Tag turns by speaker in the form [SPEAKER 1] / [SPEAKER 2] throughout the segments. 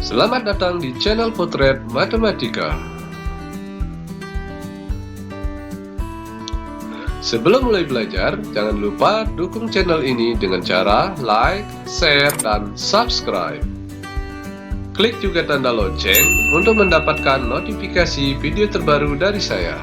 [SPEAKER 1] Selamat datang di channel Potret Matematika. Sebelum mulai belajar, jangan lupa dukung channel ini dengan cara like, share, dan subscribe. Klik juga tanda lonceng untuk mendapatkan notifikasi video terbaru dari saya.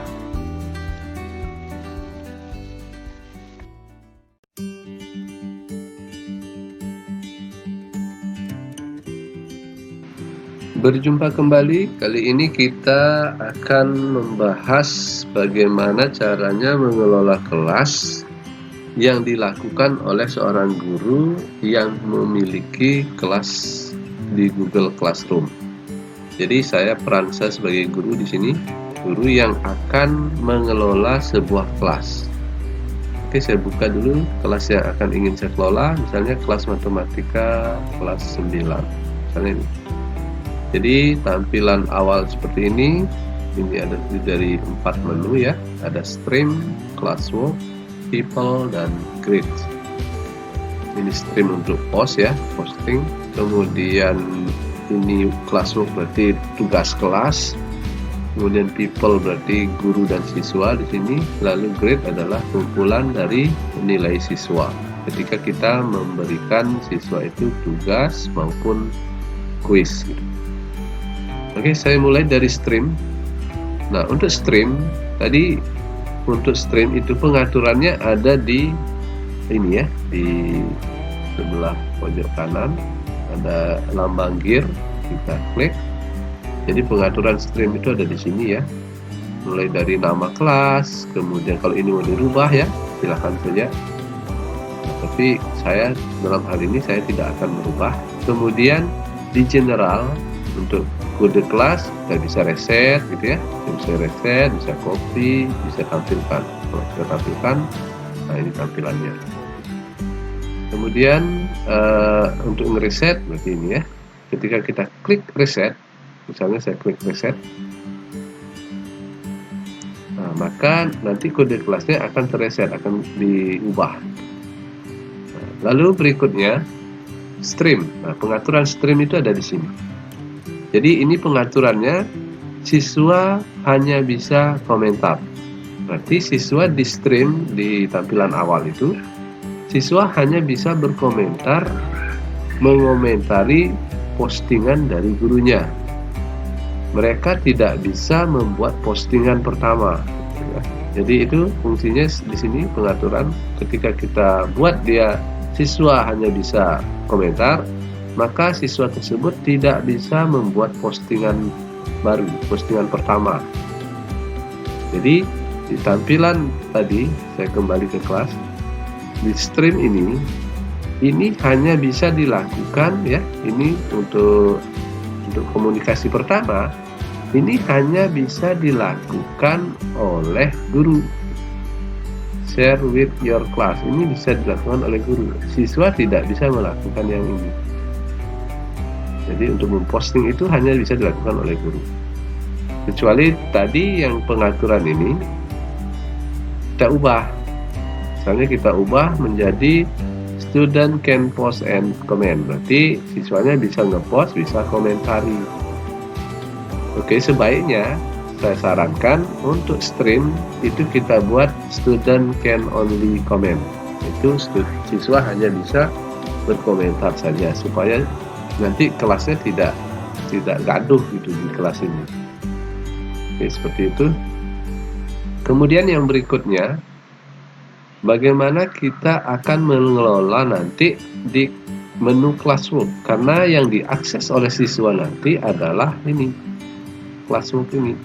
[SPEAKER 1] Berjumpa kembali. Kali ini kita akan membahas bagaimana caranya mengelola kelas yang dilakukan oleh seorang guru yang memiliki kelas di Google Classroom. Jadi saya sebagai guru di sini, guru yang akan mengelola sebuah kelas. Oke, saya buka dulu kelas yang akan ingin saya kelola, misalnya kelas matematika kelas 9. Misalnya ini. Jadi tampilan awal seperti ini ada dari 4 menu ya, ada stream, classwork, people, dan grades. Ini stream untuk post ya, posting. Kemudian ini classwork berarti tugas kelas. Kemudian people berarti guru dan siswa di sini. Lalu grade adalah kumpulan dari nilai siswa. Ketika kita memberikan siswa itu tugas maupun kuis. Oke, saya mulai dari stream. Nah, untuk stream itu pengaturannya ada di ini ya, di sebelah pojok kanan ada lambang gear, kita klik. Jadi pengaturan stream itu ada di sini ya. Mulai dari nama kelas, kemudian kalau ini mau dirubah ya, silahkan saja. Nah, tapi saya dalam hal ini saya tidak akan merubah. Kemudian di general untuk kode kelas kita bisa reset gitu ya, bisa reset, bisa copy, bisa tampilkan. Kalau kita tampilkan, nah ini tampilannya. Kemudian untuk ngereset berarti ini ya, ketika kita klik reset, misalnya saya klik reset, nah maka nanti kode kelasnya akan terreset, akan diubah. Nah, lalu berikutnya stream. Nah, pengaturan stream itu ada di sini. Jadi ini pengaturannya, siswa hanya bisa komentar. Berarti siswa di stream di tampilan awal itu, siswa hanya bisa berkomentar, mengomentari postingan dari gurunya. Mereka tidak bisa membuat postingan pertama. Jadi itu fungsinya di sini pengaturan. Ketika kita buat siswa hanya bisa komentar, maka siswa tersebut tidak bisa membuat postingan baru, postingan pertama. Jadi di tampilan tadi, saya kembali ke kelas, di stream ini hanya bisa dilakukan ya, ini untuk komunikasi pertama, ini hanya bisa dilakukan oleh guru. Share with your class, ini bisa dilakukan oleh guru. Siswa tidak bisa melakukan yang ini. Jadi untuk memposting itu hanya bisa dilakukan oleh guru. Kecuali tadi yang pengaturan ini kita ubah. Misalnya kita ubah menjadi student can post and comment. Berarti siswanya bisa ngepost, bisa komentari. Oke, sebaiknya saya sarankan untuk stream itu kita buat student can only comment. Itu siswa hanya bisa berkomentar saja supaya nanti kelasnya tidak gaduh gitu di kelas ini. Oke, seperti itu. Kemudian yang berikutnya, bagaimana kita akan mengelola nanti di menu classwork, karena yang diakses oleh siswa nanti adalah ini, classwork ini.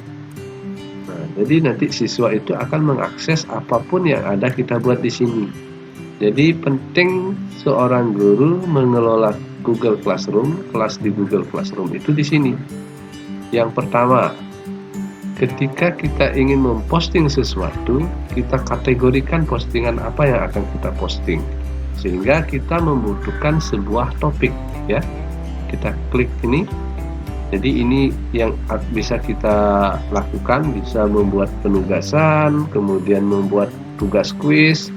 [SPEAKER 1] Nah, jadi nanti siswa itu akan mengakses apapun yang ada kita buat di sini. Jadi penting seorang guru mengelola Google Classroom, kelas di Google Classroom itu di sini. Yang pertama, ketika kita ingin memposting sesuatu, kita kategorikan postingan apa yang akan kita posting. Sehingga kita membutuhkan sebuah topik ya. Kita klik ini. Jadi ini yang bisa kita lakukan, bisa membuat penugasan, kemudian membuat tugas kuis,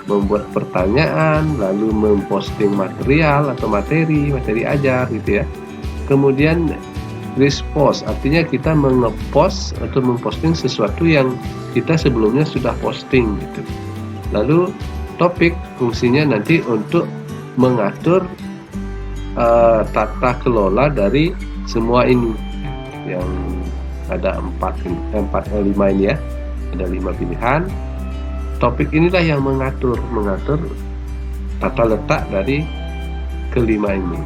[SPEAKER 1] membuat pertanyaan, lalu memposting material atau materi ajar gitu ya. kemudian repost, artinya kita mengepost atau memposting sesuatu yang kita sebelumnya sudah posting gitu. Lalu topik fungsinya nanti untuk mengatur tata kelola dari semua ini yang ada 5 ini ya, ada 5 pilihan. Topik inilah yang mengatur tata letak dari kelima ini.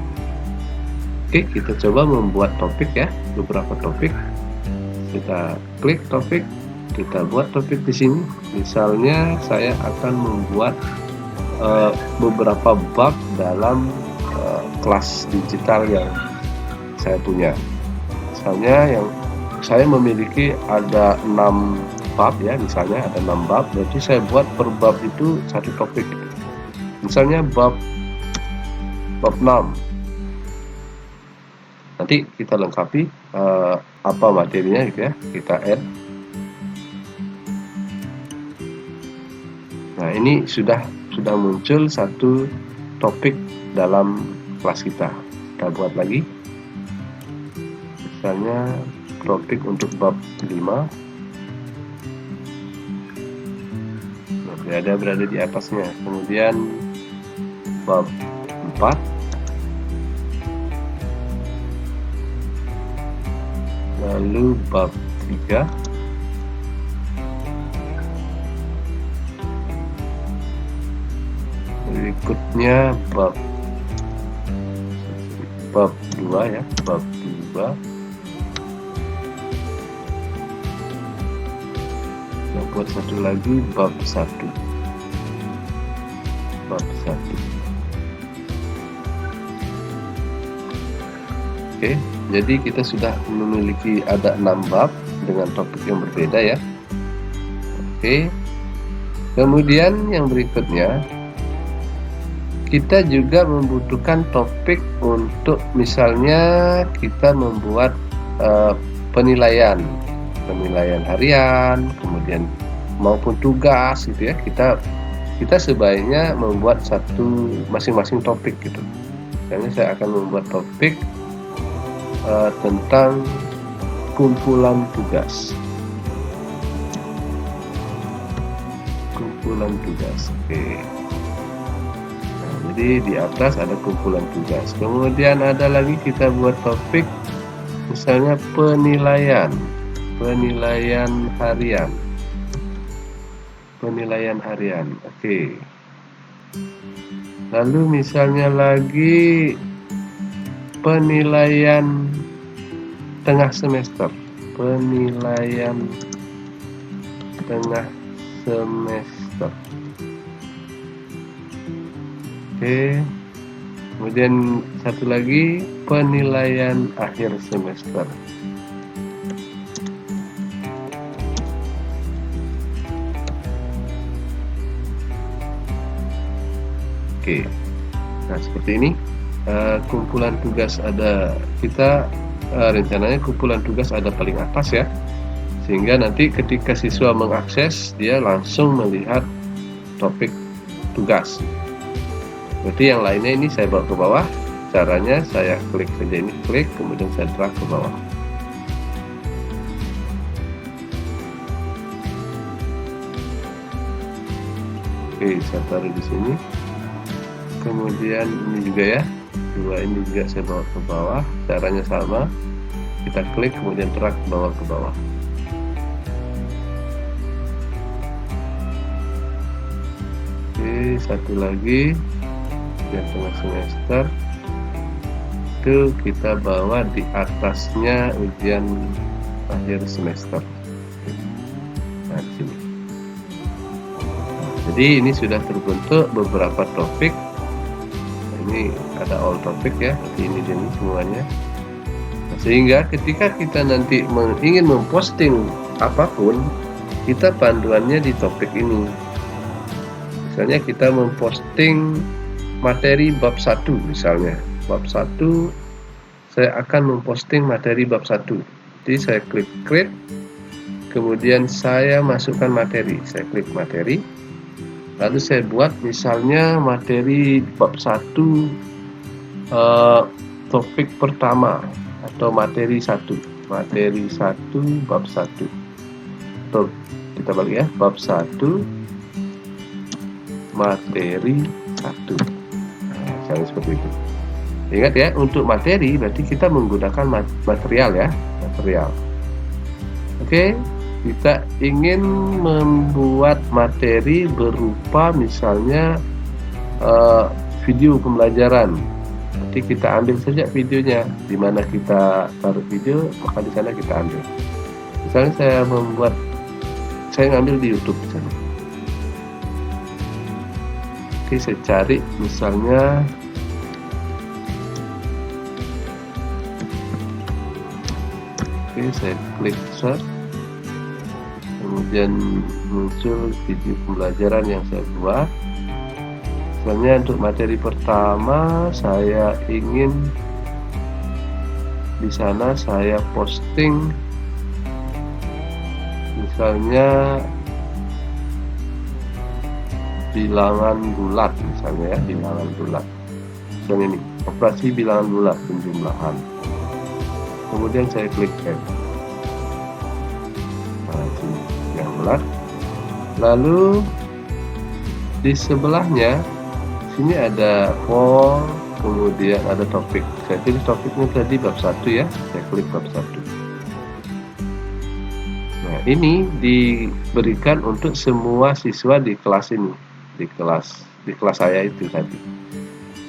[SPEAKER 1] Oke, kita coba membuat topik ya, beberapa topik. Kita klik topik, kita buat topik di sini. Misalnya saya akan membuat beberapa bab dalam kelas digital yang saya punya. Misalnya yang saya memiliki ada 6 bab ya, misalnya ada 6 bab, berarti saya buat per bab itu satu topik. Misalnya bab 6. Nanti kita lengkapi apa materinya gitu ya, kita add. Nah, ini sudah muncul satu topik dalam kelas kita. Kita buat lagi. Misalnya topik untuk bab 5. Berada di atasnya. Kemudian bab 4. Lalu bab 3. Berikutnya bab 2 ya, bab 2. Kita buat satu lagi bab 1. Oke, jadi kita sudah memiliki ada 6 bab dengan topik yang berbeda ya. Oke. Kemudian yang berikutnya, kita juga membutuhkan topik untuk misalnya kita membuat penilaian harian, kemudian maupun tugas gitu ya. Kita sebaiknya membuat satu masing-masing topik gitu. Misalnya saya akan membuat topik tentang kumpulan tugas. Oke. Nah, jadi di atas ada kumpulan tugas. Kemudian ada lagi kita buat topik misalnya penilaian harian. Oke. Lalu misalnya lagi penilaian tengah semester. Oke. Kemudian satu lagi penilaian akhir semester. Oke. Nah, seperti ini. Kumpulan tugas ada, kita rencananya kumpulan tugas ada paling atas ya, sehingga nanti ketika siswa mengakses dia langsung melihat topik tugas. Berarti yang lainnya ini saya bawa ke bawah. Caranya saya klik saja ini, klik, kemudian saya drag ke bawah. Oke, saya taruh di sini. Kemudian ini juga ya, 2 ini juga saya bawa ke bawah. Caranya sama, kita klik kemudian drag bawa ke bawah. Oke, satu lagi yang tengah semester itu kita bawa di atasnya ujian akhir semester. Nah, di sini. Jadi ini sudah terbentuk beberapa topik. Ini ada all topik ya, ini semuanya. Nah, sehingga ketika kita nanti ingin memposting apapun, kita panduannya di topik ini. Misalnya kita memposting materi bab 1 misalnya. Bab 1 saya akan memposting materi bab 1. Jadi saya klik create, kemudian saya masukkan materi. Saya klik materi. Lalu saya buat misalnya materi bab 1 topik pertama atau materi 1 bab 1, atau kita balik ya, bab 1 materi 1. Misalnya seperti itu. Ingat ya, untuk materi berarti kita menggunakan material ya, material. Oke, kita ingin membuat materi berupa misalnya video pembelajaran. Nanti kita ambil saja videonya, di mana kita taruh video, maka di sana kita ambil. Misalnya saya ngambil di YouTube misalnya. Oke, saya cari misalnya saya klik search, kemudian muncul video pembelajaran yang saya buat. Misalnya untuk materi pertama saya ingin di sana saya posting misalnya bilangan bulat, misalnya ya, bilangan bulat. Misalnya ini operasi bilangan bulat penjumlahan. Kemudian saya klik add. Nah, ini yang bulat. Lalu di sebelahnya sini ada form, kemudian ada topik. Saya pilih topiknya tadi bab 1 ya. Saya klik bab 1. Nah, ini diberikan untuk semua siswa di kelas ini, di kelas saya itu tadi.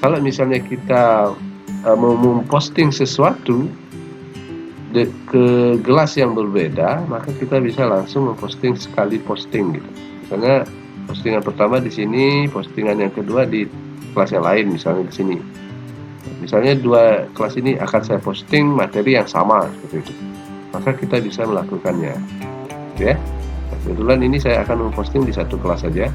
[SPEAKER 1] Kalau misalnya kita mau memposting sesuatu ke kelas yang berbeda, maka kita bisa langsung memposting sekali posting gitu. Misalnya postingan pertama di sini, postingan yang kedua di kelas yang lain, misalnya di sini. Misalnya 2 kelas ini akan saya posting materi yang sama seperti itu. Maka kita bisa melakukannya. Ya. Kebetulan ini saya akan memposting di 1 kelas saja.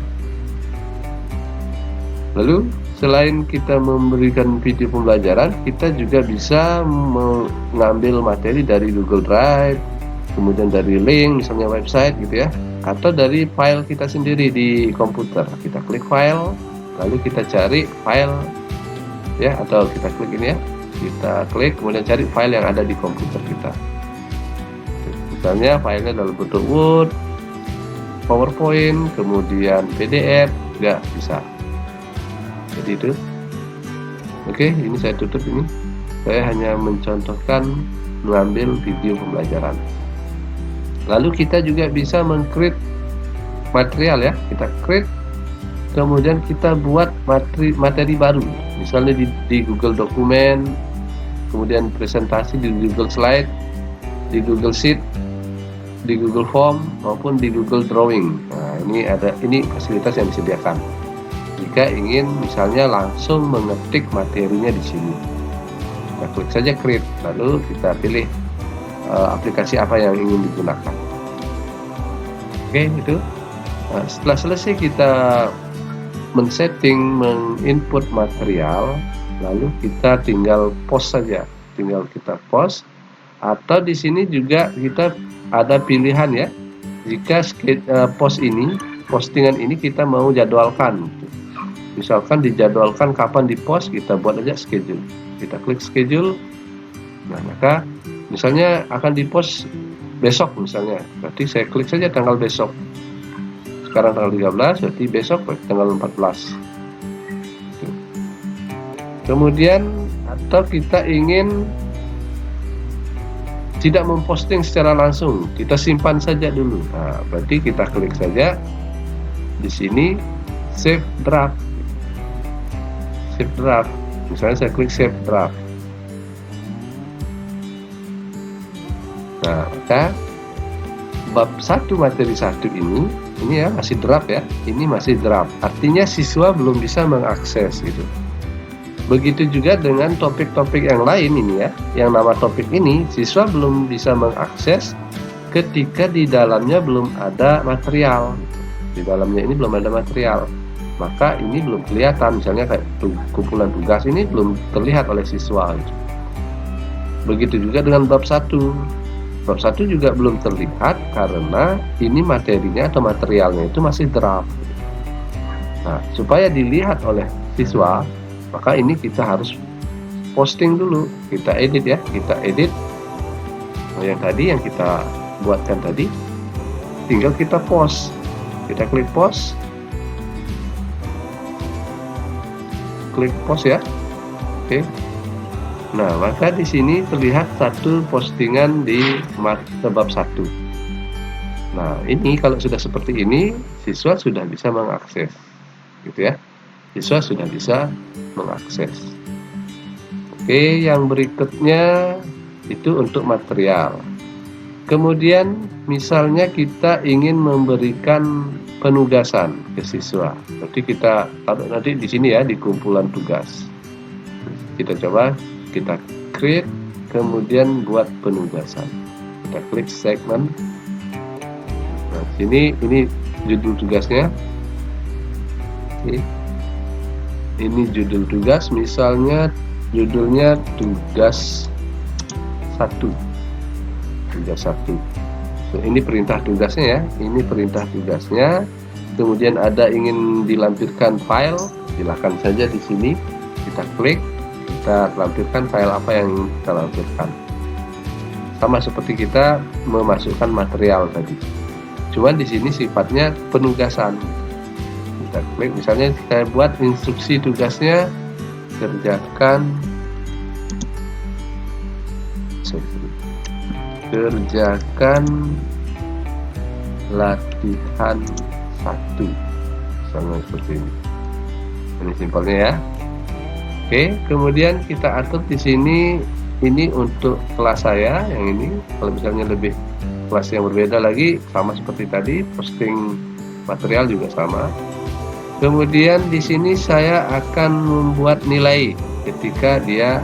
[SPEAKER 1] Lalu selain kita memberikan video pembelajaran, kita juga bisa mengambil materi dari Google Drive, kemudian dari link, misalnya website gitu ya, atau dari file kita sendiri di komputer. Kita klik file, lalu kita cari file ya, atau kita klik ini ya, kita klik kemudian cari file yang ada di komputer kita. Misalnya filenya dalam bentuk Word, PowerPoint, kemudian PDF, nggak bisa. Jadi itu. Oke, ini saya tutup ini. Saya hanya mencontohkan mengambil video pembelajaran. Lalu kita juga bisa meng-create material ya. Kita create, kemudian kita buat materi baru. Misalnya di Google Dokumen, kemudian presentasi di Google Slide, di Google Sheet, di Google Form maupun di Google Drawing. Nah, ini fasilitas yang disediakan. Jika ingin misalnya langsung mengetik materinya di sini, kita klik saja create, lalu kita pilih aplikasi apa yang ingin digunakan. Oke, itu. Nah, setelah selesai kita men-setting, menginput material, lalu kita tinggal post saja, tinggal kita post. Atau di sini juga kita ada pilihan ya, jika postingan ini kita mau jadwalkan. Misalkan dijadwalkan kapan di-post, kita buat aja schedule. Kita klik schedule. Nah, maka misalnya akan di-post besok misalnya. Berarti saya klik saja tanggal besok. Sekarang tanggal 13, berarti besok tanggal 14. Kemudian atau kita ingin tidak memposting secara langsung, kita simpan saja dulu. Nah, berarti kita klik saja di sini save draft. Save draft. Misalnya saya klik save draft. Nah, maka bab 1 materi 1 ini ya masih draft ya. Ini masih draft. Artinya siswa belum bisa mengakses gitu. Begitu juga dengan topik-topik yang lain ini ya. Yang nama topik ini siswa belum bisa mengakses ketika di dalamnya belum ada material. Di dalamnya ini belum ada material. Maka ini belum kelihatan, misalnya kayak kumpulan tugas ini belum terlihat oleh siswa. Begitu juga dengan bab 1. Bab 1 juga belum terlihat karena ini materinya atau materialnya itu masih draft. Nah, supaya dilihat oleh siswa, maka ini kita harus posting dulu, kita edit ya, kita edit yang tadi yang kita buatkan tadi, tinggal kita post, kita klik post, ya. Oke. Nah, maka di sini terlihat satu postingan di bab 1. Nah, ini kalau sudah seperti ini, siswa sudah bisa mengakses, gitu ya. Siswa sudah bisa mengakses. Oke, yang berikutnya itu untuk material. Kemudian misalnya kita ingin memberikan penugasan ke siswa. Berarti kita taruh nanti di sini ya, di kumpulan tugas. Kita coba, kita create, kemudian buat penugasan. Kita klik segmen. Nah, sini ini judul tugasnya. Oke. Ini judul tugas, misalnya judulnya tugas 1. Tugas 1. So, ini perintah tugasnya ya. Ini perintah tugasnya. Kemudian ada ingin dilampirkan file, silakan saja di sini kita klik, kita lampirkan file apa yang ingin kita lampirkan. Sama seperti kita memasukkan material tadi. Cuman di sini sifatnya penugasan. Kita klik, misalnya saya buat instruksi tugasnya, kerjakan latihan 1, sama seperti ini. Ini simpelnya ya. Oke, kemudian kita atur di sini. Ini untuk kelas saya yang ini. Kalau misalnya lebih kelas yang berbeda lagi, sama seperti tadi, posting material juga sama. Kemudian di sini saya akan membuat nilai. Ketika dia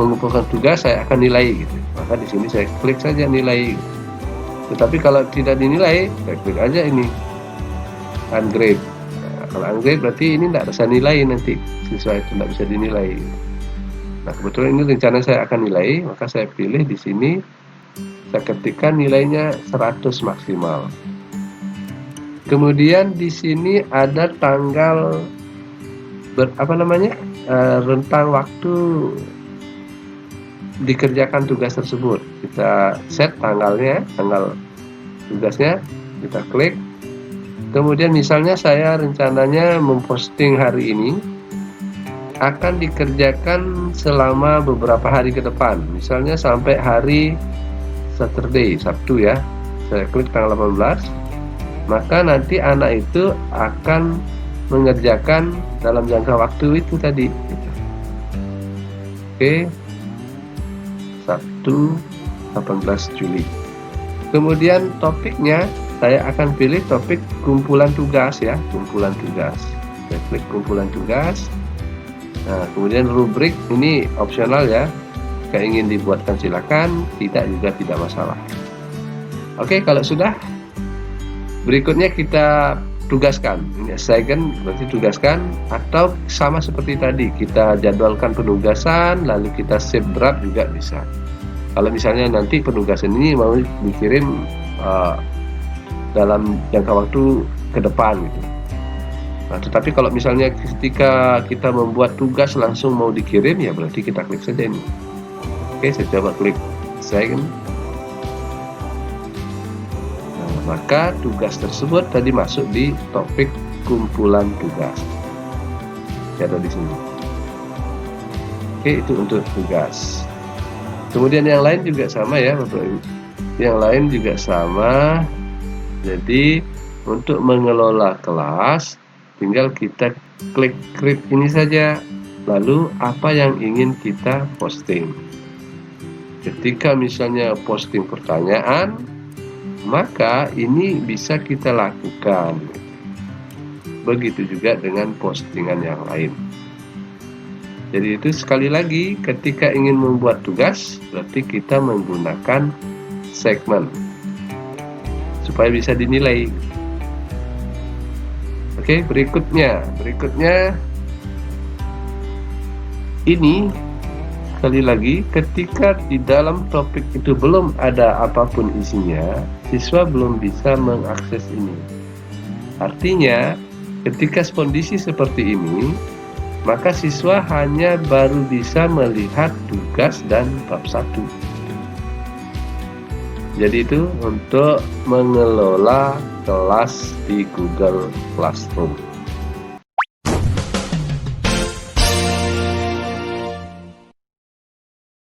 [SPEAKER 1] mengumpulkan tugas, saya akan nilai gitu. Maka di sini saya klik saja nilai. Tetapi kalau tidak dinilai, saya klik aja ini ungrade. Nah, kalau ungrade berarti ini tidak bisa nilai, nanti siswa itu tidak bisa dinilai. Nah, kebetulan ini rencana saya akan nilai, maka saya pilih di sini, saya ketikkan nilainya 100 maksimal. Kemudian di sini ada tanggal rentang waktu dikerjakan tugas tersebut. Kita set tanggalnya, tanggal tugasnya, kita klik. Kemudian misalnya saya rencananya memposting hari ini, akan dikerjakan selama beberapa hari ke depan, misalnya sampai hari Saturday, Sabtu ya. Saya klik tanggal 18, maka nanti anak itu akan mengerjakan dalam jangka waktu itu tadi. Oke, Sabtu 18 Juli. Kemudian topiknya saya akan pilih topik kumpulan tugas ya, kumpulan tugas. Saya klik kumpulan tugas. Nah, kemudian rubrik ini opsional ya. Jika ingin dibuatkan silakan, tidak juga tidak masalah. Oke, kalau sudah, berikutnya kita tugaskan. Ini second berarti tugaskan, atau sama seperti tadi kita jadwalkan penugasan lalu kita save draft juga bisa. Kalau misalnya nanti penugasan ini mau dikirim dalam jangka waktu ke depan gitu. Nah, tetapi kalau misalnya ketika kita membuat tugas langsung mau dikirim, ya berarti kita klik saja ini. Oke, saya coba klik second. Nah, maka tugas tersebut tadi masuk di topik kumpulan tugas. Ya, ada di sini. Oke, itu untuk tugas. Kemudian yang lain juga sama ya, Bapak Ibu. Yang lain juga sama. Jadi untuk mengelola kelas, tinggal kita klik create ini saja, lalu apa yang ingin kita posting. Ketika misalnya posting pertanyaan, maka ini bisa kita lakukan. Begitu juga dengan postingan yang lain. Jadi itu sekali lagi, ketika ingin membuat tugas, berarti kita menggunakan segmen supaya bisa dinilai. Oke, berikutnya ini sekali lagi, ketika di dalam topik itu belum ada apapun isinya, siswa belum bisa mengakses ini. Artinya, ketika kondisi seperti ini, maka siswa hanya baru bisa melihat tugas dan bab 1. Jadi itu untuk mengelola kelas di Google Classroom.